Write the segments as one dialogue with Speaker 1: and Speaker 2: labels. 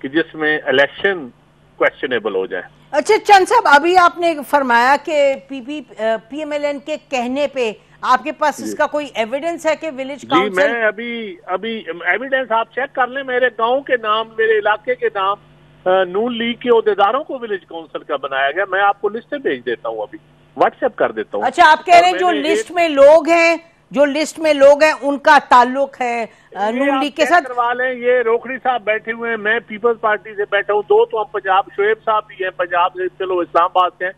Speaker 1: کہ جس میں الیکشن کویسچنیبل ہو جائے.
Speaker 2: اچھا چند صاحب، ابھی آپ نے فرمایا کہ پی ایم ایل این کے کہنے پہ آپ کے پاس اس کا کوئی ایویڈنس ہے کہ ولیج کاؤنسل؟
Speaker 1: جی میں ابھی ایویڈنس آپ چیک کر لیں. میرے گاؤں کے نام، میرے علاقے کے نام نون لیگ کے عہدیداروں کو ولیج کاؤنسل کا بنایا گیا. میں آپ کو لسٹیں بھیج دیتا ہوں، ابھی واٹس ایپ کر دیتا ہوں.
Speaker 2: اچھا آپ کہہ رہے ہیں جو لسٹ میں لوگ ہیں ان کا تعلق ہے نون لیگ کے ساتھ؟
Speaker 1: کروا لیں. یہ روکھڑی صاحب بیٹھے ہوئے ہیں، میں پیپلز پارٹی سے بیٹھا ہوں، دو تو ہم پنجاب، شعیب صاحب بھی ہیں پنجاب سے، چلو اسلام آباد سے ہیں.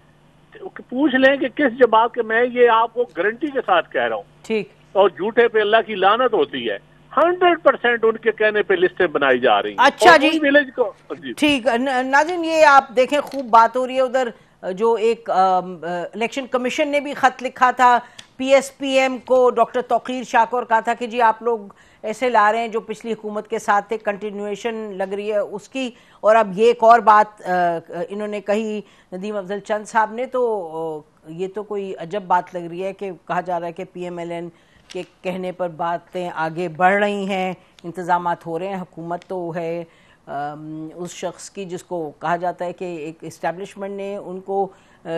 Speaker 1: پوچھ لیں کہ کس جماعت کے. میں یہ آپ کو گارنٹی کے ساتھ کہہ رہا ہوں.
Speaker 2: ٹھیک.
Speaker 1: اور جھوٹے پہ اللہ کی لعنت ہوتی ہے. 100% ان کے کہنے پہ لسٹیں بنائی جا رہی ہیں.
Speaker 2: اچھا جی
Speaker 1: ولیج کو
Speaker 2: ٹھیک. ناظرین یہ آپ دیکھیں خوب بات ہو رہی ہے. ادھر جو ایک الیکشن کمیشن نے بھی خط لکھا تھا پی ایس پی ایم کو، ڈاکٹر توقیر شاہ کو، اور کہا تھا کہ جی آپ لوگ ایسے لا رہے ہیں جو پچھلی حکومت کے ساتھ ایک کنٹینیویشن لگ رہی ہے اس کی. اور اب یہ ایک اور بات انہوں نے کہی ندیم افضل چند صاحب نے، تو یہ تو کوئی عجب بات لگ رہی ہے کہ کہا جا رہا ہے کہ پی ایم ایل این کے کہنے پر باتیں آگے بڑھ رہی ہیں، انتظامات ہو رہے ہیں. حکومت تو ہے اس شخص کی جس کو کہا جاتا ہے کہ ایک اسٹیبلشمنٹ نے ان کو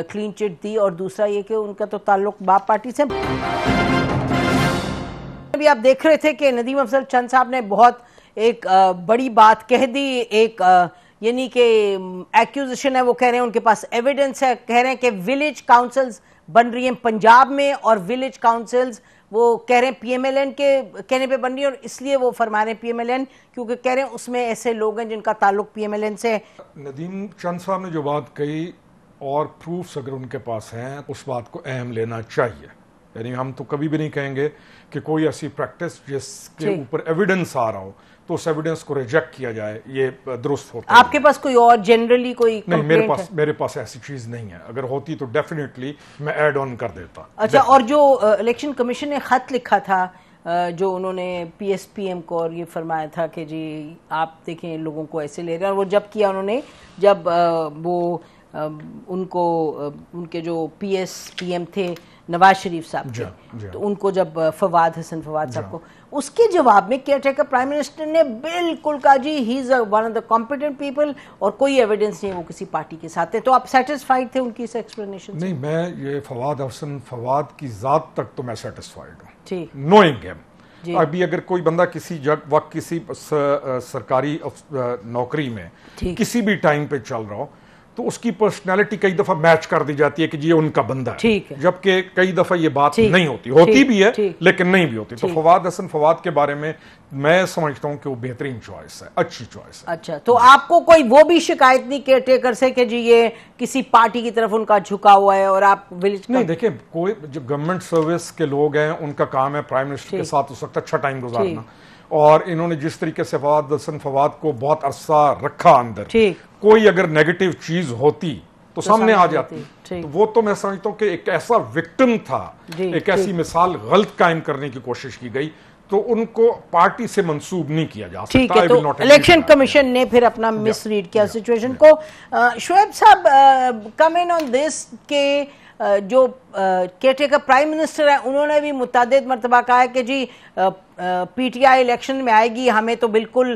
Speaker 2: کلین چٹ دی، اور دوسرا یہ کہ ان کا تو تعلق باپ پارٹی سے. ابھی آپ دیکھ رہے تھے کہ ندیم افضل چند صاحب نے بہت ایک بڑی بات کہہ دی، ایک یعنی کہ ایکیوزیشن ہے، وہ کہہ رہے ہیں ان کے پاس ایویڈنس ہے. کہہ رہے ہیں کہ ولیج کاؤنسلز بن رہی ہیں پنجاب میں، اور ولیج کاؤنسلز وہ کہہ رہے ہیں پی ایم ایل این کے کہنے پہ بن رہی ہیں، اور اس لیے وہ فرما رہے ہیں پی ایم ایل این کیونکہ کہہ رہے ہیں اس میں ایسے لوگ ہیں جن کا تعلق پی ایم ایل این سے ہے.
Speaker 3: ندیم چند صاحب نے جو بات کہی اور پروفس اگر ان کے پاس ہیں اس بات کو اہم لینا چاہیے. یعنی ہم تو کبھی بھی نہیں کہیں گے کہ کوئی ایسی پریکٹس جس کے اوپر ایویڈنس آ رہا ہو تو اس ایویڈنس کو ریجیکٹ کیا جائے، یہ درست ہوتا ہے.
Speaker 2: آپ کے پاس کوئی اور جنرلی کوئی
Speaker 3: نہیں؟ میرے پاس ایسی چیز نہیں ہے. اگر ہوتی تو ڈیفینیٹلی میں ایڈ آن کر دیتا.
Speaker 2: اچھا، اور جو الیکشن کمیشن نے خط لکھا تھا جو انہوں نے پی ایس پی ایم کو، اور یہ فرمایا تھا کہ جی آپ دیکھیں لوگوں کو ایسے لے رہے ہیں، اور وہ جب کیا انہوں نے، جب وہ ان کو ان کے جو پی ایس پی ایم تھے نواز شریف صاحب تھے، تو ان کو جب فواد صاحب کو، اس کے جواب میں کیئر ٹیکر پرائم منسٹر نے بالکل کہا جی he is one of the competent people, اور کوئی ایویڈنس نہیں وہ کسی پارٹی کے ساتھ ہے. تو آپ سیٹسفائیڈ تھے ان کی اس ایکسپلینیشن سے؟
Speaker 3: نہیں، میں یہ فواد کی ذات تک تو میں سیٹسفائیڈ ہوں، نوئنگ ہم. ابھی اگر کوئی بندہ کسی وقت کسی سرکاری نوکری میں کسی بھی ٹائم پہ چل رہا ہو تو اس کی پرسنالٹی کئی دفعہ میچ کر دی جاتی ہے کہ یہ ان کا بندہ ہے، جبکہ کئی دفعہ یہ بات نہیں ہوتی بھی ہے لیکن نہیں بھی ہوتی. تو فواد کے بارے میں میں سمجھتا ہوں کہ وہ بہترین چوائس ہے، اچھی چوائس ہے.
Speaker 2: اچھا، تو آپ کو کوئی وہ بھی شکایت نہیں کیئر ٹیکر سے کہ جی یہ کسی پارٹی کی طرف ان کا جھکا ہوا ہے اور آپ ولیج؟
Speaker 3: نہیں، دیکھیں کوئی جو گورنمنٹ سروس کے لوگ ہیں ان کا کام ہے پرائم منسٹر کے ساتھ اس وقت اچھا ٹائم گزارنا، اور انہوں نے جس طریقے سے فواد کو بہت عرصہ رکھا اندر، کوئی اگر نیگیٹو چیز ہوتی تو سامنے آ جاتی. تو وہ تو میں سمجھتا ہوں کہ ایک ایسا وکٹم تھا، ایک ایسی مثال غلط قائم کرنے کی کوشش کی گئی، تو ان کو پارٹی سے منسوب نہیں کیا جا سکتا.
Speaker 2: تو الیکشن کمیشن نے پھر اپنا مس ریڈ کیا سچویشن کو. شعیب صاحب کم ان آن دس کہ جو کیئر ٹیکر پرائم منسٹر ہیں انہوں نے بھی متعدد مرتبہ کہا ہے کہ جی پی ٹی آئی الیکشن میں آئے گی، ہمیں تو بالکل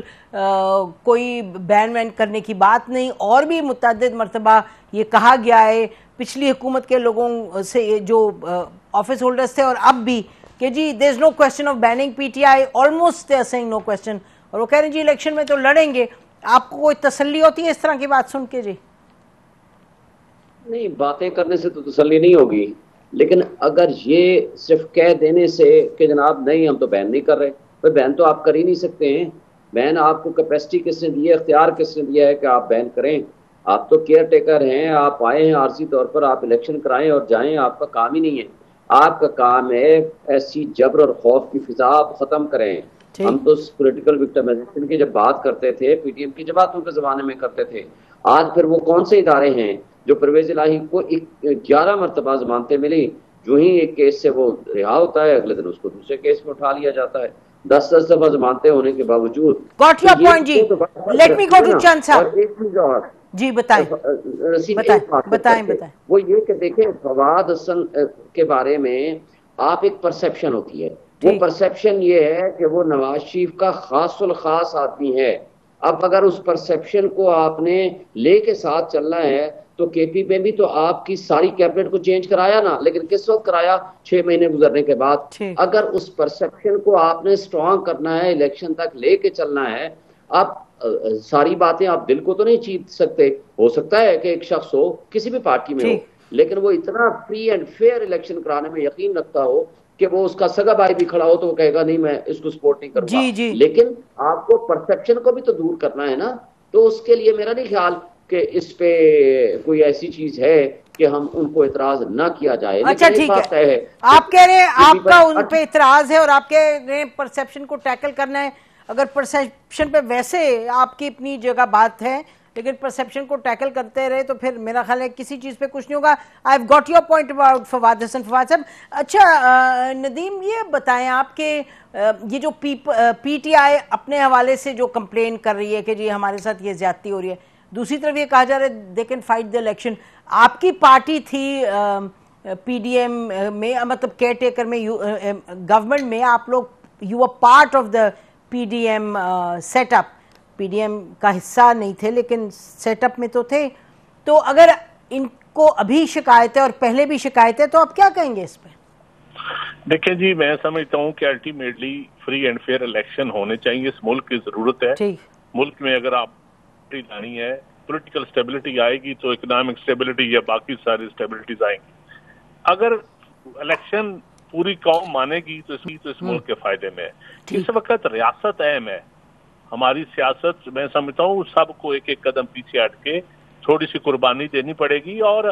Speaker 2: کوئی بین وین کرنے کی بات نہیں. اور بھی متعدد مرتبہ یہ کہا گیا ہے پچھلی حکومت کے لوگوں سے جو آفس ہولڈرز تھے اور اب بھی کہ جی there is no question of banning P T I, almost they are saying no question, اور وہ کہہ رہے ہیں جی الیکشن میں تو لڑیں گے. آپ کو کوئی تسلی ہوتی ہے اس طرح کی بات سن کے؟ جی
Speaker 4: نہیں، باتیں کرنے سے تو تسلی نہیں ہوگی، لیکن اگر یہ صرف کہہ دینے سے کہ جناب نہیں ہم تو بین نہیں کر رہے، تو بین تو آپ کر ہی نہیں سکتے ہیں. بین آپ کو کیپیسٹی کس نے دی ہے، اختیار کس نے دیا ہے کہ آپ بین کریں؟ آپ تو کیئر ٹیکر ہیں، آپ آئے ہیں عارضی طور پر، آپ الیکشن کرائیں اور جائیں، آپ کا کام ہی نہیں ہے. آپ کا کام ہے ایسی جبر اور خوف کی فضا آپ ختم کریں. ہم تو پولیٹیکل وکٹمائزیشن کی جب بات کرتے تھے پی ٹی ایم کی جماعتوں کے زمانے میں کرتے تھے، آج پھر وہ کون سے ادارے ہیں جو پرویز الہی کو 11 مرتبہ ضمانتیں ملی، جو ہی ایک کیس سے وہ رہا ہوتا ہے اگلے دن اس کو دوسرے کیس میں اٹھا لیا جاتا ہے، 10 دفعہ ضمانتیں ہونے کے باوجود.
Speaker 2: لیٹ می گو ٹو چند صاحب. جی بتائیں.
Speaker 4: وہ یہ کہ دیکھیں فواد حسن کے بارے میں آپ ایک پرسیپشن ہوتی ہے، وہ پرسیپشن یہ ہے کہ وہ نواز شریف کا خاص الخاص آدمی ہے، اب اگر اس پرسپشن کو آپ نے لے کے ساتھ چلنا ہے تو کے پی میں بھی تو آپ کی ساری کیبنٹ کو چینج کرایا نا، لیکن کس وقت کرایا؟ 6 مہینے گزرنے کے بعد۔ اگر اس پرسپشن کو آپ نے اسٹرانگ کرنا ہے، الیکشن تک لے کے چلنا ہے، آپ ساری باتیں آپ دل کو تو نہیں جیت سکتے۔ ہو سکتا ہے کہ ایک شخص ہو کسی بھی پارٹی میں ہو، لیکن وہ اتنا فری اینڈ فیئر الیکشن کرانے میں یقین رکھتا ہو کہ وہ اس کا سگا بھائی بھی کھڑا ہو تو وہ کہے گا نہیں میں اس کو سپورٹ نہیں کروں گا۔ لیکن آپ کو پرسپشن کو بھی تو دور کرنا ہے نا، تو اس کے لیے میرا نہیں خیال کہ اس پہ کوئی ایسی چیز ہے کہ ہم ان کو اعتراض نہ کیا جائے۔
Speaker 2: اچھا ٹھیک ہے، آپ کہہ رہے ہیں آپ کا ان پہ اعتراض ہے اور آپ کہہ رہے ہیں پرسپشن کو ٹیکل کرنا ہے۔ اگر پرسپشن پہ ویسے آپ کی اپنی جگہ بات ہے لیکن پرسپشن کو ٹیکل کرتے رہے تو پھر میرا خیال ہے کسی چیز پہ کچھ نہیں ہوگا۔ I have got your point about Fawad Hassan. Fawad صاحب، اچھا ندیم یہ بتائیں آپ کے یہ جو پی ٹی آئی اپنے حوالے سے جو کمپلین کر رہی ہے کہ جی ہمارے ساتھ یہ زیادتی ہو رہی ہے، دوسری طرف یہ کہا جا رہا ہے they can fight the election, آپ کی پارٹی تھی پی ڈی ایم میں، مطلب کیئر ٹیکر میں، گورنمنٹ میں آپ لوگ you are part of the PDM setup, PDM کا حصہ نہیں تھے لیکن سیٹ اپ میں تو تھے، تو اگر ان کو ابھی شکایت ہے اور پہلے بھی شکایت ہے تو آپ کیا کہیں گے اس پہ؟
Speaker 1: دیکھیں جی، میں سمجھتا ہوں کہ ultimately free and fair election ہونے چاہیے، اس ملک کی ضرورت ہے۔ ملک میں اگر آپ لانی ہے، پولیٹیکل سٹیبلٹی آئے گی تو اکنامک سٹیبلٹی یا باقی ساری سٹیبلٹیز آئیں گی۔ اگر الیکشن پوری قوم مانے گی تو اس ملک کے فائدے میں ہے۔ اس وقت ریاست اہم ہے، ہماری سیاست میں سمجھتا ہوں سب کو ایک ایک قدم پیچھے ہٹ کے تھوڑی سی قربانی دینی پڑے گی اور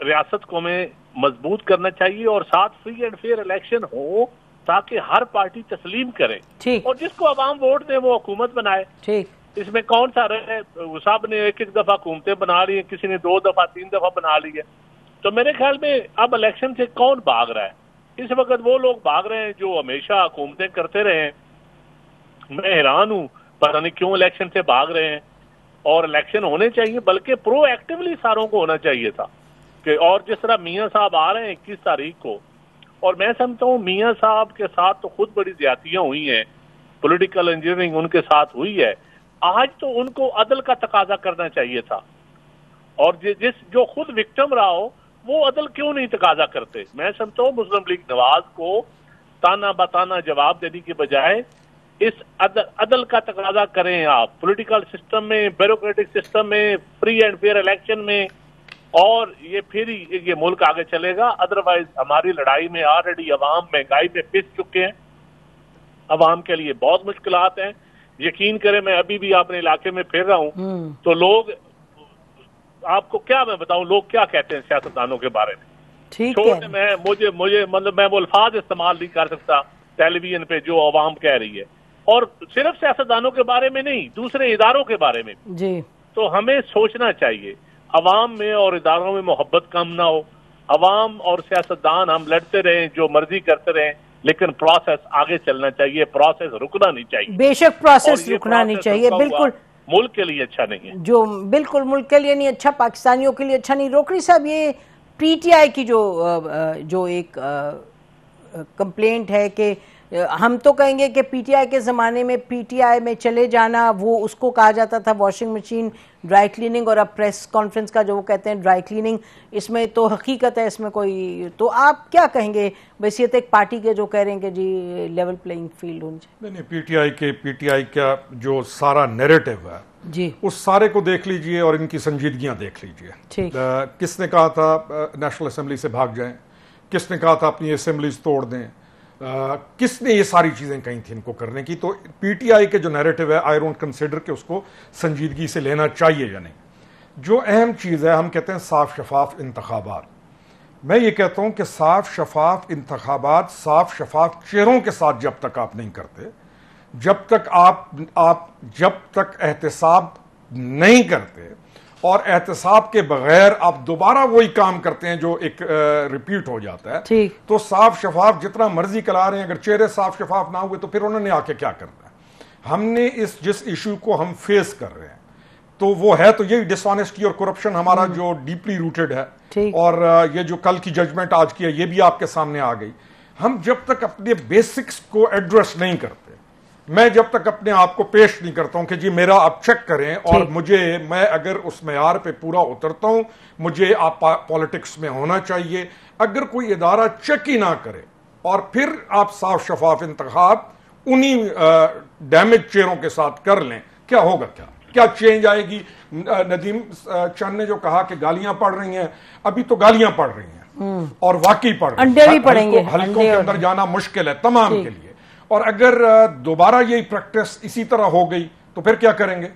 Speaker 1: ریاست کو ہمیں مضبوط کرنا چاہیے اور ساتھ فری اینڈ فیئر الیکشن ہو تاکہ ہر پارٹی تسلیم کرے اور جس کو عوام ووٹ دے وہ حکومت بنائے۔ اس میں کون سا رہے، صاحب نے ایک دفعہ حکومتیں بنا لی ہیں، کسی نے 2 دفعہ 3 دفعہ بنا لی ہے، تو میرے خیال میں اب الیکشن سے کون بھاگ رہا ہے؟ اس وقت وہ لوگ بھاگ رہے ہیں جو ہمیشہ حکومتیں کرتے رہے ہیں۔ میں حیران ہوں پتہ نہیں کیوں الیکشن سے بھاگ رہے ہیں، اور الیکشن ہونے چاہیے بلکہ پرو ایکٹیولی ساروں کو ہونا چاہیے تھا کہ، اور جس طرح میاں صاحب آ رہے ہیں 21 تاریخ کو، اور میں سمجھتا ہوں میاں صاحب کے ساتھ تو خود بڑی زیادتیاں ہوئی ہیں، پولیٹیکل انجینئرنگ ان کے ساتھ ہوئی ہے، آج تو ان کو عدل کا تقاضا کرنا چاہیے تھا، اور جو خود وکٹم رہا ہو وہ عدل کیوں نہیں تقاضا کرتے؟ میں سمجھتا ہوں مسلم لیگ نواز کو تانا بتانا جواب دینے کے بجائے اس عدل کا تقاضا کریں آپ، پولیٹیکل سسٹم میں، بیوروکریٹک سسٹم میں، فری اینڈ فیئر الیکشن میں، اور یہ پھر یہ ملک آگے چلے گا۔ ادروائز ہماری لڑائی میں آلریڈی عوام مہنگائی میں پس چکے ہیں، عوام کے لیے بہت مشکلات ہیں۔ یقین کریں میں ابھی بھی اپنے علاقے میں پھر رہا ہوں تو لوگ، آپ کو کیا میں بتاؤں لوگ کیا کہتے ہیں سیاستدانوں کے بارے میں، مجھے مطلب میں وہ الفاظ استعمال نہیں کر سکتا ٹیلی ویژن پہ جو عوام کہہ رہی ہے، اور صرف سیاستدانوں کے بارے میں نہیں، دوسرے اداروں کے بارے میں جی۔ تو ہمیں سوچنا چاہیے عوام میں اور اداروں میں محبت کم نہ ہو، عوام اور سیاستدان ہم لڑتے رہیں، جو مرضی کرتے رہیں، لیکن پروسیس آگے چلنا چاہیے، پروسیس رکنا نہیں چاہیے۔
Speaker 2: بے شک پروسیس رکنا نہیں چاہیے، بالکل
Speaker 1: ملک کے لیے اچھا نہیں ہے،
Speaker 2: جو بالکل ملک کے لیے نہیں اچھا، پاکستانیوں کے لیے اچھا نہیں۔ روکڑی صاحب، یہ پی ٹی آئی کی جو ایک کمپلینٹ ہے کہ ہم تو کہیں گے کہ پی ٹی آئی کے زمانے میں پی ٹی آئی میں چلے جانا، وہ اس کو کہا جاتا تھا واشنگ مشین ڈرائی کلیننگ، اور اب پریس کانفرنس کا جو وہ کہتے ہیں ڈرائی کلیننگ، اس میں تو حقیقت ہے، اس میں کوئی، تو آپ کیا کہیں گے بحیثیت ایک پارٹی کے جو کہہ رہے ہیں کہ جی لیول پلینگ فیلڈ ہونی چاہیے؟
Speaker 3: نہیں، پی ٹی آئی کا جو سارا نیریٹو ہے جی اس سارے کو دیکھ لیجئے اور ان کی سنجیدگیاں دیکھ لیجئے۔ کس نے کہا تھا نیشنل اسمبلی سے بھاگ جائیں، کس نے کہا تھا اپنی اسمبلیز توڑ دیں، کس نے یہ ساری چیزیں کہیں تھیں ان کو کرنے کی؟ تو پی ٹی آئی کے جو نیریٹو ہے آئی ڈونٹ کنسیڈر کہ اس کو سنجیدگی سے لینا چاہیے یا نہیں۔ جو اہم چیز ہے، ہم کہتے ہیں صاف شفاف انتخابات، میں یہ کہتا ہوں کہ صاف شفاف انتخابات صاف شفاف چہروں کے ساتھ جب تک آپ نہیں کرتے، جب تک احتساب نہیں کرتے اور احتساب کے بغیر آپ دوبارہ وہی کام کرتے ہیں جو ایک ریپیٹ ہو جاتا ہے، تو صاف شفاف جتنا مرضی کلا رہے ہیں، اگر چہرے صاف شفاف نہ ہوئے تو پھر انہوں نے آ کے کیا کرنا ہے؟ ہم نے جس ایشو کو ہم فیس کر رہے ہیں تو وہ ہے تو یہی ڈس آنیسٹی اور کرپشن ہمارا جو ڈیپلی روٹڈ ہے، اور یہ جو کل کی ججمنٹ آج کی ہے یہ بھی آپ کے سامنے آ گئی۔ ہم جب تک اپنے بیسکس کو ایڈریس نہیں کرتے، میں جب تک اپنے آپ کو پیش نہیں کرتا ہوں کہ جی میرا آپ چیک کریں اور میں اگر اس معیار پہ پورا اترتا ہوں مجھے آپ پالیٹکس میں ہونا چاہیے. اگر کوئی ادارہ چیک ہی نہ کرے اور پھر آپ صاف شفاف انتخاب انہی ڈیمیج چہروں کے ساتھ کر لیں, کیا ہوگا؟ کیا چینج آئے گی؟ ندیم چند نے جو کہا کہ گالیاں پڑ رہی ہیں, ابھی تو گالیاں پڑ رہی ہیں اور واقعی پڑ رہی ہیں, حلقوں کے اندر جانا مشکل ہے تمام کے لیے. اور اگر دوبارہ یہی پریکٹس اسی طرح ہو گئی تو پھر کیا کریں گے؟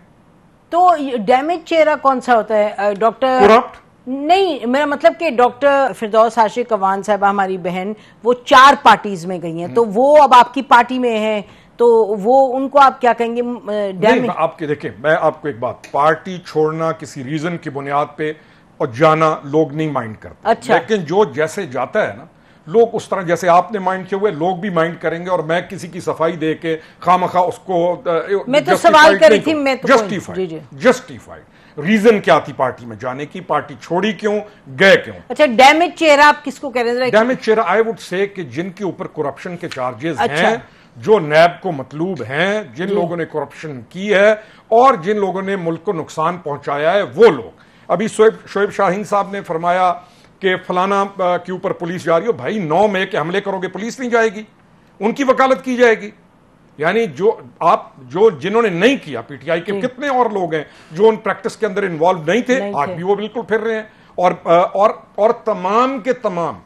Speaker 2: تو ڈیمیج چہرہ کون سا ہوتا ہے ڈاکٹر؟
Speaker 3: کرپٹ
Speaker 2: نہیں, میرا مطلب کہ ڈاکٹر فردوس عاشق اعوان صاحبہ ہماری بہن وہ 4 پارٹیز میں گئی ہیں, تو وہ اب آپ کی پارٹی میں ہیں, تو وہ ان کو آپ کیا کہیں گے؟
Speaker 3: نہیں, آپ کے دیکھیں, میں آپ کو ایک بات, پارٹی چھوڑنا کسی ریزن کی بنیاد پہ اور جانا لوگ نہیں مائنڈ کرتے.
Speaker 2: اچھا.
Speaker 3: لیکن جو جیسے جاتا ہے نا, لوگ اس طرح جیسے آپ نے مائنڈ کیے ہوئے لوگ بھی مائنڈ کریں گے. اور میں کسی کی صفائی دے کے خامخواہ اس کو
Speaker 2: میں تو سوال کر رہی تھی, میں تو
Speaker 3: جسٹیفائڈ ریزن کیا تھی پارٹی میں جانے کی, پارٹی چھوڑی کیوں, گئے کیوں.
Speaker 2: اچھا, ڈیمیج چہرہ آپ کس کو کہہ رہے ہیں؟
Speaker 3: ڈیمیج چہرہ آئی وڈ سے کہ جن کے اوپر کرپشن کے چارجز ہیں, جو نیب کو مطلوب ہیں, جن لوگوں نے کرپشن کی ہے اور جن لوگوں نے ملک کو نقصان پہنچایا ہے, وہ لوگ. ابھی شعیب شاہین صاحب نے فرمایا کہ فلانا کے اوپر پولیس جا رہی ہو. بھائی 9 مئی کے حملے کرو گے پولیس نہیں جائے گی, ان کی وکالت کی جائے گی. یعنی جو جنہوں نے نہیں کیا, پی ٹی آئی کے کتنے اور لوگ ہیں جو ان پریکٹس کے اندر انوالو نہیں تھے, آج بھی وہ بالکل پھر رہے ہیں. اور تمام کے تمام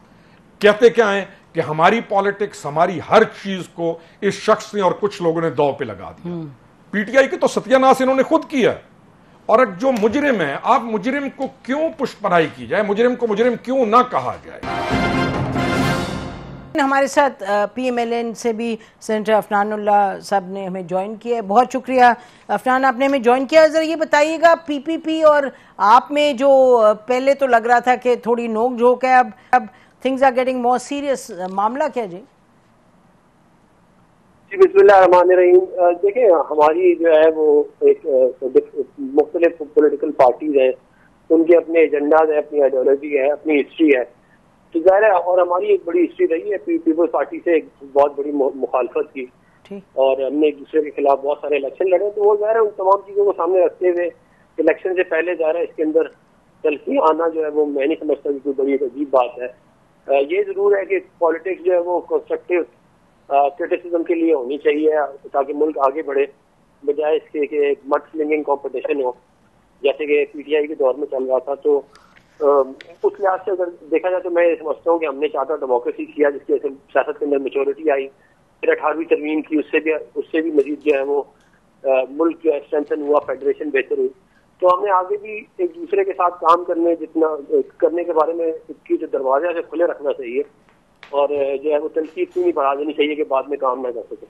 Speaker 3: کہتے کیا ہیں کہ ہماری پالیٹکس, ہماری ہر چیز کو اس شخص نے اور کچھ لوگوں نے دو پہ لگا دیا. پی ٹی آئی کے تو ستیہ ناش انہوں نے خود کیا. اور جو مجرم ہے, آپ مجرم کو کیوں پشت پناہی کی جائے, مجرم کو مجرم کیوں نہ کہا جائے.
Speaker 2: ہمارے ساتھ پی ایم ایل این سے بھی سینیٹر عفنان اللہ صاحب نے ہمیں جوائن کیا ہے. بہت شکریہ عفنان, آپ نے ہمیں جوائن کیا. ذرا یہ بتائیے گا, پی پی پی اور آپ میں جو پہلے تو لگ رہا تھا کہ تھوڑی نوک جھوک ہے, اب things are getting more serious, معاملہ کیا جی؟
Speaker 5: بسم اللہ الرحمن الرحیم. دیکھیں, ہماری جو ہے وہ ایک مختلف پولیٹیکل پارٹیز ہیں, ان کے اپنے ایجنڈاز ہیں, اپنی آئیڈیالوجی ہے, اپنی ہسٹری ہے. تو ظاہر ہے, اور ہماری ایک بڑی ہسٹری رہی ہے پیپلز پارٹی سے ایک بہت بڑی مخالفت کی, اور ہم نے ایک دوسرے کے خلاف بہت سارے الیکشن لڑے. تو وہ ظاہر ہے ان تمام چیزوں کو سامنے رکھتے ہوئے الیکشن سے پہلے ظاہر ہے اس کے اندر تلخی آنا جو ہے وہ میں نہیں سمجھتا کہ کوئی بڑی عجیب بات ہے. یہ ضرور ہے کہ پالیٹکس جو ہے وہ کنسٹرکٹیو کرٹیسزم کے لیے ہونی چاہیے تاکہ ملک آگے بڑھے, بجائے اس کے کہ ایک مڈ سلنگنگ کمپٹیشن ہو جیسے کہ پی ٹی آئی کے دور میں چل رہا تھا. تو اس لحاظ سے اگر دیکھا جائے تو میں سمجھتا ہوں کہ ہم نے چاہتا ڈیموکریسی کیا جس کی سیاست کے اندر میچورٹی آئی, پھر 18ویں ترمیم کی, اس سے بھی مزید جو ہے وہ ملک جو ہے اسٹرینتھن ہوا, فیڈریشن بہتر ہوئی. تو ہمیں آگے بھی ایک دوسرے کے ساتھ کام کرنے کے بارے میں کی جو دروازے سے کھلے رکھنا چاہیے, اور جو ہے وہ تنقید اتنی نہیں بڑھا دینی چاہیے کہ بعد میں کام نہ کر سکے.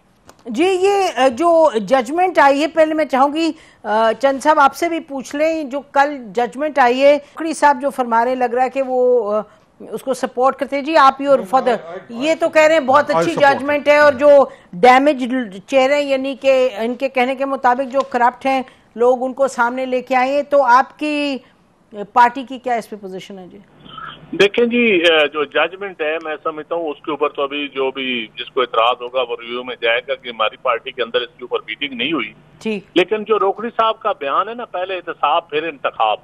Speaker 2: جی, یہ جو ججمنٹ آئی ہے, پہلے میں چاہوں گی چند صاحب آپ سے بھی پوچھ لیں, جو کل ججمنٹ آئی ہے, کھڑی صاحب جو فرما رہے لگ رہا ہے کہ وہ اس کو سپورٹ کرتے ہیں. جی آپ یہ تو کہہ رہے ہیں بہت اچھی ججمنٹ ہے, اور جو ڈیمیج چہرے یعنی کہ ان کے کہنے کے مطابق جو کرپٹ ہیں لوگ ان کو سامنے لے کے آئے ہیں, تو آپ کی پارٹی کی کیا اس پہ پوزیشن ہے؟ جی
Speaker 1: دیکھیں جی, جو ججمنٹ ہے میں سمجھتا ہوں اس کے اوپر تو ابھی جو بھی جس کو اعتراض ہوگا وہ ریویو میں جائے گا کہ ہماری پارٹی کے اندر اس کے اوپر میٹنگ نہیں ہوئی. لیکن جو روکڑی صاحب کا بیان ہے نا, پہلے احتساب پھر انتخاب,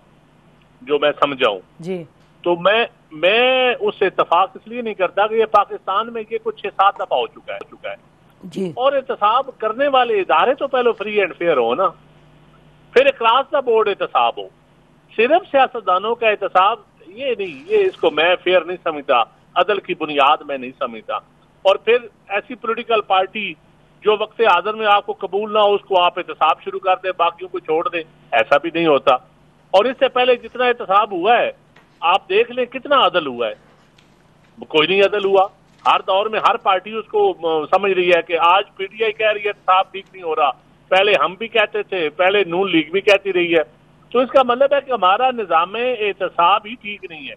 Speaker 1: جو میں سمجھا ہوں جی, تو میں اس سے اتفاق اس لیے نہیں کرتا کہ یہ پاکستان میں یہ کچھ 6-7 دفعہ ہو چکا ہے جی, اور احتساب کرنے والے ادارے تو پہلے فری اینڈ فیئر ہو نا, پھر اکراس دا بورڈ احتساب ہو. صرف سیاستدانوں کا احتساب یہ نہیں, یہ اس کو میں فیئر نہیں سمجھتا, عدل کی بنیاد میں نہیں سمجھتا. اور پھر ایسی پولیٹیکل پارٹی جو وقت حاضر میں آپ کو قبول نہ ہو اس کو آپ احتساب شروع کر دیں, باقیوں کو چھوڑ دیں, ایسا بھی نہیں ہوتا. اور اس سے پہلے جتنا احتساب ہوا ہے آپ دیکھ لیں کتنا عدل ہوا ہے, کوئی نہیں عدل ہوا. ہر دور میں ہر پارٹی اس کو سمجھ رہی ہے کہ آج پی ٹی آئی کہہ رہی ہے احتساب ٹھیک نہیں ہو رہا, پہلے ہم بھی کہتے تھے, پہلے نون لیگ بھی کہتی رہی ہے. تو اس کا مطلب ہے کہ ہمارا نظام احتساب ہی ٹھیک نہیں ہے,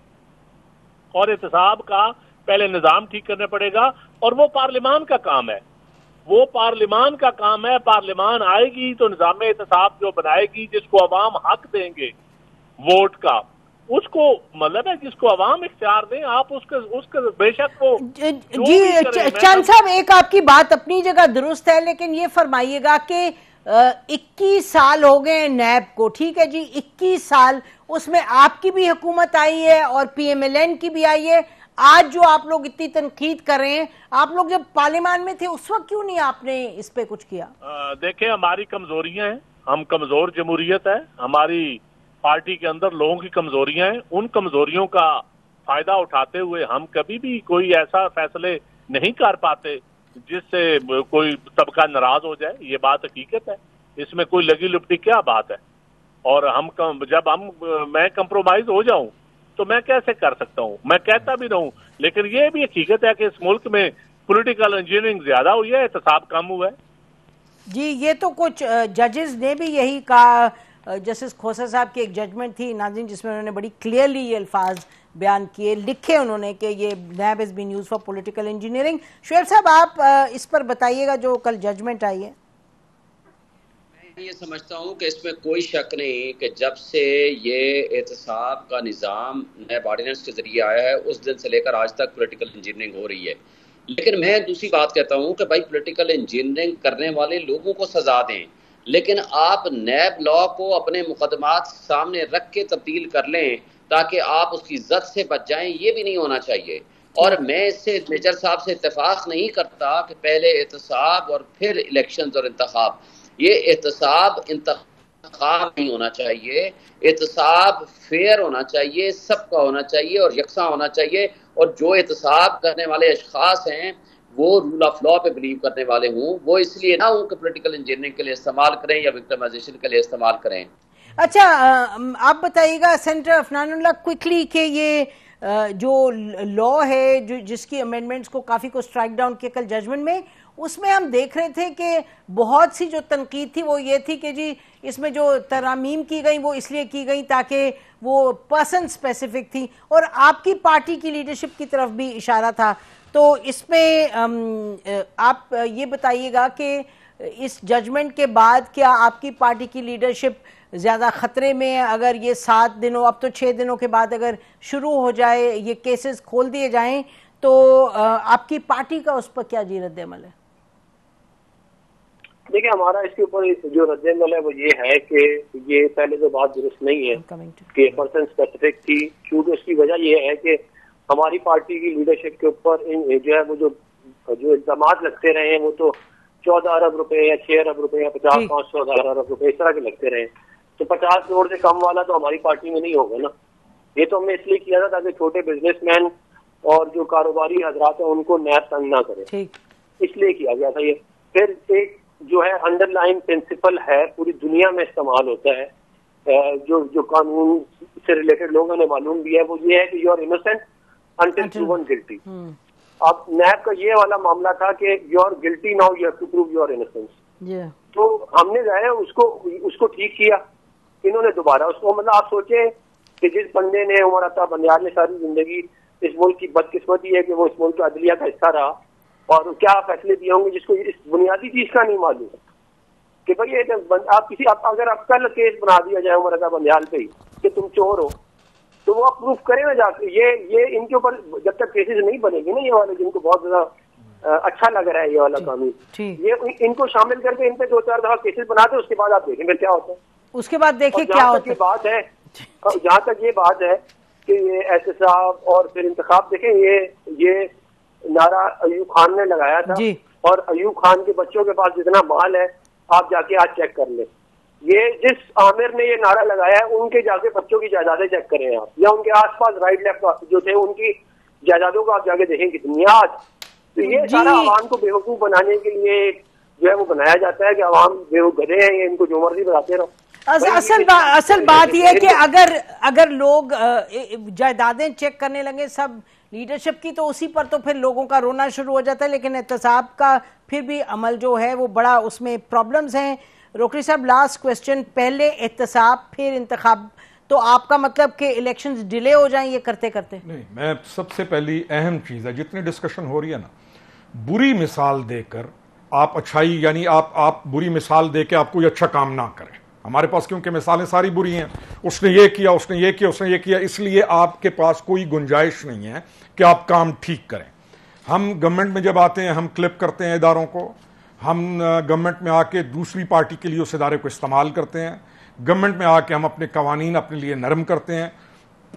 Speaker 1: اور احتساب کا پہلے نظام ٹھیک کرنا پڑے گا, اور وہ پارلیمان کا کام ہے, پارلیمان آئے گی تو نظام احتساب جو بنائے گی جس کو عوام حق دیں گے ووٹ کا, اس کو مطلب ہے جس کو عوام اختیار دیں آپ اس کے بیشک وہ
Speaker 2: جی چند صاحب ایک آپ کی بات اپنی جگہ درست ہے، لیکن یہ فرمائیے گا کہ 21 سال ہو گئے نیب کو، ٹھیک ہے جی 21 سال، اس میں آپ کی بھی حکومت آئی ہے اور پی ایم ایل این کی بھی آئی ہے، آج جو آپ لوگ اتنی تنقید کر رہے ہیں، آپ لوگ جب پارلیمان میں تھے اس وقت کیوں نہیں آپ نے اس پہ کچھ کیا؟
Speaker 1: دیکھیں ہماری کمزوریاں ہیں، ہم کمزور جمہوریت ہے، ہماری پارٹی کے اندر لوگوں کی کمزوریاں ہیں، ان کمزوریوں کا فائدہ اٹھاتے ہوئے ہم کبھی بھی کوئی ایسا فیصلے نہیں کر پاتے جس سے کوئی طبقہ ناراض ہو جائے، یہ بات حقیقت ہے، اس میں کوئی لگی لپٹی کیا بات ہے، اور جب میں کمپرومائز ہو جاؤں تو میں کیسے کر سکتا ہوں، میں کہتا بھی رہوں، لیکن یہ بھی حقیقت ہے کہ اس ملک میں پولیٹیکل انجینئرنگ زیادہ ہوئی ہے، احتساب کم ہوا ہے۔
Speaker 2: جی یہ تو کچھ ججز نے بھی یہی کہا، جسٹس کھوسا صاحب کی ایک ججمنٹ تھی ناظرین جس میں انہوں نے بڑی کلیئرلی یہ الفاظ بیان کیے، لکھے انہوں نے کہ یہ NAB is been used for political engineering. Shoaib صاحب آپ اس پر بتائیے گا جو کل ججمنٹ آئی ہے۔
Speaker 4: میں یہ سمجھتا ہوں کہ اس میں کوئی شک نہیں کہ جب سے یہ احتساب کا نظام نیب آرڈیننس کے ذریعے آیا ہے اس دن سے لے کر آج تک پولیٹیکل انجینئرنگ ہو رہی ہے، لیکن میں دوسری بات کہتا ہوں کہ بھائی پولیٹیکل انجینئرنگ کرنے والے لوگوں کو سزا دیں، لیکن آپ نیب لا کو اپنے مقدمات سامنے رکھ کے تبدیل کر لیں تاکہ آپ اس کی زد سے بچ جائیں، یہ بھی نہیں ہونا چاہیے۔ اور میں اس سے میجر صاحب سے اتفاق نہیں کرتا کہ پہلے احتساب اور پھر الیکشنز اور انتخاب، یہ احتساب انتخاب نہیں ہونا چاہیے، احتساب فیئر ہونا چاہیے، سب کا ہونا چاہیے اور یکساں ہونا چاہیے، اور جو احتساب کرنے والے اشخاص ہیں وہ رول آف لا پہ بلیو کرنے والے ہوں، وہ اس لیے نہ ہوں کہ پولیٹیکل انجینئرنگ کے لیے استعمال کریں یا وکٹمائزیشن کے لیے استعمال کریں۔
Speaker 2: اچھا آپ بتائیے گا سینیٹر عفنان اللہ کوئکلی کہ یہ جو لا ہے جس کی امینڈمنٹس کو کافی کو اسٹرائک ڈاؤن کیا کل ججمنٹ میں، اس میں ہم دیکھ رہے تھے کہ بہت سی جو تنقید تھی وہ یہ تھی کہ جی اس میں جو ترامیم کی گئی وہ اس لیے کی گئی تاکہ وہ پرسن اسپیسیفک تھی، اور آپ کی پارٹی کی لیڈرشپ کی طرف بھی اشارہ تھا، تو اس میں آپ یہ بتائیے گا کہ اس ججمنٹ کے بعد کیا آپ کی پارٹی کی لیڈرشپ زیادہ خطرے میں ہے؟ اگر یہ 7 دنوں اب تو 6 دنوں کے بعد اگر شروع ہو جائے، یہ کیسز کھول دیے جائیں، تو آپ کی پارٹی کا اس پر کیا جی رد عمل ہے؟
Speaker 5: دیکھیں ہمارا اس کے اوپر جو رد عمل ہے وہ یہ ہے کہ یہ پہلے تو بات درست نہیں ہے کہ پرسن اسپیسیفک تھی، کیونکہ اس کی وجہ یہ ہے کہ ہماری پارٹی کی لیڈرشپ کے اوپر جو ہے وہ جو الزامات لگتے رہے ہیں وہ تو 14 ارب روپے یا 6 ارب روپے یا 50-500 ارب روپے اس طرح کے لگتے رہے، تو 50 کروڑ سے کم والا تو ہماری پارٹی میں نہیں ہوگا نا۔ یہ تو ہم نے اس لیے کیا تھا تاکہ چھوٹے بزنس مین اور جو کاروباری حضرات ہیں ان کو نیب تنگ نہ کرے، اس لیے کیا گیا تھا یہ۔ پھر ایک جو ہے انڈر لائن پرنسپل ہے پوری دنیا میں استعمال ہوتا ہے جو قانون سے ریلیٹڈ لوگوں نے معلوم بھی ہے، وہ یہ ہے کہ you are innocent until proven guilty. اب نیب کا یہ والا معاملہ تھا کہ you are guilty now you have to prove your innocence, تو ہم نے ظاہر اس کو ٹھیک کیا، انہوں نے دوبارہ اس کو، مطلب آپ سوچیں کہ جس بندے نے عمر عطا بندیال نے ساری زندگی، اس ملک کی بدقسمتی ہے کہ وہ اس ملک کا عدلیہ کا حصہ رہا، اور کیا فیصلے دیے ہوں گے جس کو اس بنیادی چیز کا نہیں معلوم کہ بھائی اگر آپ کل کیس بنا دیا جائے عمر عطا بندیال پہ کہ تم چور ہو تو وہ آپ پروف کریں نا جا کے، یہ ان کے اوپر جب تک کیسز نہیں بنے گی نا، یہ والے جن کو بہت زیادہ اچھا لگ رہا ہے یہ والا قانون، یہ ان کو شامل کر کے ان پہ 2-4 دفعہ کیسز بنا دیں، اس کے بعد آپ دیکھیں پھر کیا ہوتا ہے،
Speaker 2: اس کے بعد دیکھیں کیا ہوتا ہے۔
Speaker 5: جہاں تک یہ بات ہے کہ یہ احتساب اور پھر انتخاب، دیکھیں یہ نعرہ ایوب خان نے لگایا تھا، اور ایوب خان کے بچوں کے پاس جتنا مال ہے آپ جا کے آج چیک کر لیں، یہ جس عامر نے یہ نعرہ لگایا ہے ان کے جا کے بچوں کی جائیدادیں چیک کریں آپ، یا ان کے آس پاس رائٹ لیفٹ جو تھے ان کی جائیدادوں کو آپ جا کے دیکھیں کتنی آج، تو یہ سارا عوام کو بیوقوف بنانے کے لیے جو ہے وہ بنایا جاتا ہے کہ عوام بیوقوف گدھے ہیں، ان کو جو مرضی بتاتے رہو۔
Speaker 2: اصل بات یہ ہے کہ اگر لوگ جائیدادیں چیک کرنے لگے سب لیڈرشپ کی، تو اسی پر تو پھر لوگوں کا رونا شروع ہو جاتا ہے، لیکن احتساب کا پھر بھی عمل جو ہے وہ بڑا اس میں پرابلمز ہیں۔ روکری صاحب لاسٹ کویسچن، پہلے احتساب پھر انتخاب، تو آپ کا مطلب کہ الیکشنز ڈیلے ہو جائیں یہ کرتے کرتے؟
Speaker 3: نہیں، میں سب سے پہلی اہم چیز ہے جتنی ڈسکشن ہو رہی ہے نا، بری مثال دے کر آپ اچھائی، یعنی آپ بری مثال دے کے آپ کوئی اچھا کام نہ کریں، ہمارے پاس کیونکہ مثالیں ساری بری ہیں، اس نے یہ کیا، اس نے یہ کیا، اس نے یہ کیا، اس لیے آپ کے پاس کوئی گنجائش نہیں ہے کہ آپ کام ٹھیک کریں۔ ہم گورنمنٹ میں جب آتے ہیں ہم کلپ کرتے ہیں اداروں کو، ہم گورنمنٹ میں آ کے دوسری پارٹی کے لیے اس ادارے کو استعمال کرتے ہیں، گورنمنٹ میں آ کے ہم اپنے قوانین اپنے لیے نرم کرتے ہیں۔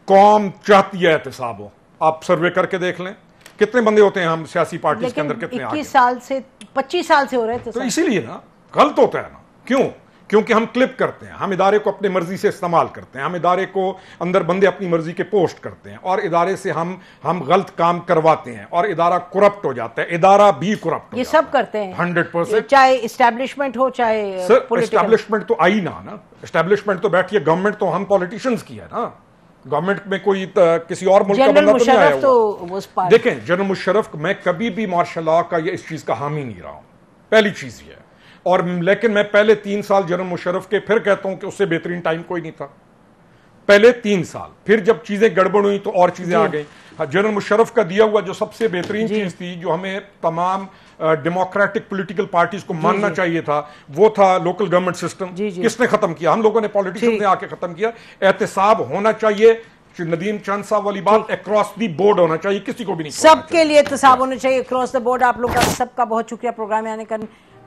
Speaker 3: قوم چاہتی ہے احتساب ہو، آپ سروے کر کے دیکھ لیں کتنے بندے ہوتے ہیں ہم سیاسی پارٹیز کے اندر، کتنے آگے؟
Speaker 2: 21 سال سے 25 سال سے ہو رہے تھے
Speaker 3: تو اسی لیے نا غلط ہوتا ہے نا، کیوں؟ کیونکہ ہم کلپ کرتے ہیں، ہم ادارے کو اپنی مرضی سے استعمال کرتے ہیں، ہم ادارے کو اندر بندے اپنی مرضی کے پوسٹ کرتے ہیں، اور ادارے سے ہم غلط کام کرواتے ہیں، اور ادارہ کرپٹ ہو جاتا ہے، ادارہ بھی کرپٹ ہو جاتا ہے۔
Speaker 2: یہ سب کرتے ہیں
Speaker 3: 100%،
Speaker 2: چاہے اسٹیبلشمنٹ ہو چاہے
Speaker 3: سر اسٹیبلشمنٹ تو آئی نا، اسٹیبلشمنٹ تو بیٹھیے، گورنمنٹ تو ہم پولیٹیشنز کی ہے نا، گورنمنٹ میں کوئی کسی اور ملک کا بندہ تو نہیں آیا ہوا۔ دیکھیں جنرل مشرف، میں کبھی بھی مارشل لاء کا یا اس چیز کا حامی نہیں رہا ہوں، پہلی چیز یہ ہے، اور لیکن میں پہلے 3 سال جنرل مشرف کے پھر کہتا ہوں کہ اس سے بہترین ٹائم کوئی نہیں تھا، پہلے 3 سال۔ پھر جب چیزیں گڑبڑ ہوئی تو اور چیزیں آ گئیں۔ جنرل مشرف کا دیا ہوا جو سب سے بہترین چیز تھی، جو ہمیں تمام ڈیموکریٹک پولیٹیکل پارٹیز کو ماننا چاہیے تھا، وہ تھا لوکل گورنمنٹ سسٹم۔ کس نے ختم کیا؟ ہم لوگوں نے، پولیٹیشن نے آ کے ختم کیا۔ احتساب ہونا چاہیے، ندیم چاند صاحب والی بات، اکراس دی بورڈ ہونا چاہیے، کسی کو بھی نہیں،
Speaker 2: سب کے لیے احتساب ہونا چاہیے اکراس دی بورڈ۔ آپ لوگ کا سب کا بہت شکریہ پروگرام میں آنے کا۔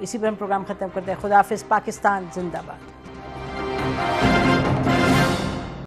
Speaker 2: اسی پر ہم پروگرام ختم کرتے ہیں۔ خدا حافظ، پاکستان زندہ باد۔